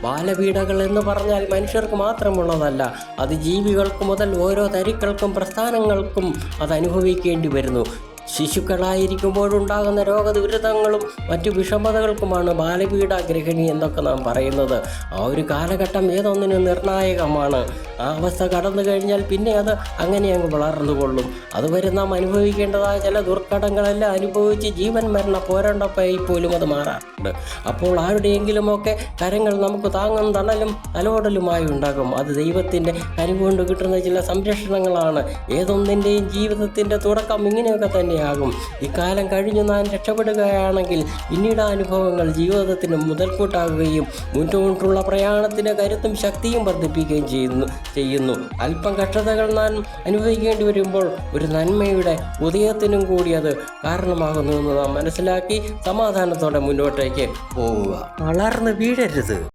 ബാലപീഡകൾ എന്ന് പറഞ്ഞാൽ മനുഷ്യർക്ക് മാത്രമുള്ളതല്ല, അത് ജീവികൾക്ക് മുതൽ ഓരോ തരികൾക്കും പ്രസ്ഥാനങ്ങൾക്കും അത് അനുഭവിക്കേണ്ടി വരുന്നു. ശിശുക്കളായിരിക്കുമ്പോഴുണ്ടാകുന്ന രോഗദുരിതങ്ങളും മറ്റു വിഷമതകൾക്കുമാണ് ബാലപീഡാഗ്രഹിണി എന്നൊക്കെ നാം പറയുന്നത്. ആ ഒരു കാലഘട്ടം ഏതൊന്നിനും നിർണായകമാണ്. ആ അവസ്ഥ കടന്നു കഴിഞ്ഞാൽ പിന്നെ അത് അങ്ങനെ അങ്ങ് വളർന്നുകൊള്ളും. അതുവരെ നാം അനുഭവിക്കേണ്ടതായ ചില ദുർഘടങ്ങളെല്ലാം അനുഭവിച്ച് ജീവൻ മരണ പോരാട്ടമായി പോലും അത് മാറാറുണ്ട്. അപ്പോൾ ആരുടെയെങ്കിലുമൊക്കെ കരങ്ങൾ നമുക്ക് താങ്ങും തണലും തലോടലുമായി ഉണ്ടാകും. അത് ദൈവത്തിൻ്റെ കനിവുകൊണ്ട് കിട്ടുന്ന ചില സംരക്ഷണങ്ങളാണ്. ഏതൊന്നിൻ്റെയും ജീവിതത്തിൻ്റെ തുടക്കം ഇങ്ങനെയൊക്കെ തന്നെയാകും. ഇക്കാലം കഴിഞ്ഞു നാം രക്ഷപ്പെടുകയാണെങ്കിൽ പിന്നീട് അനുഭവങ്ങൾ ജീവിതത്തിന് മുതൽക്കൂട്ടാകുകയും മുന്നോട്ടുള്ള പ്രയാണത്തിന് കരുത്തും ശക്തിയും വർദ്ധിപ്പിക്കുകയും ചെയ്യുന്നു. അല്പം കഷ്ടതകൾ നാം അനുഭവിക്കേണ്ടി വരുമ്പോൾ ഒരു നന്മയുടെ ഉദയത്തിനും കൂടി അത് കാരണമാകുന്നു എന്ന് നാം മനസ്സിലാക്കി സമാധാനത്തോടെ മുന്നോട്ടേക്ക് പോവുക. വളർന്ന് വീഴരുത്.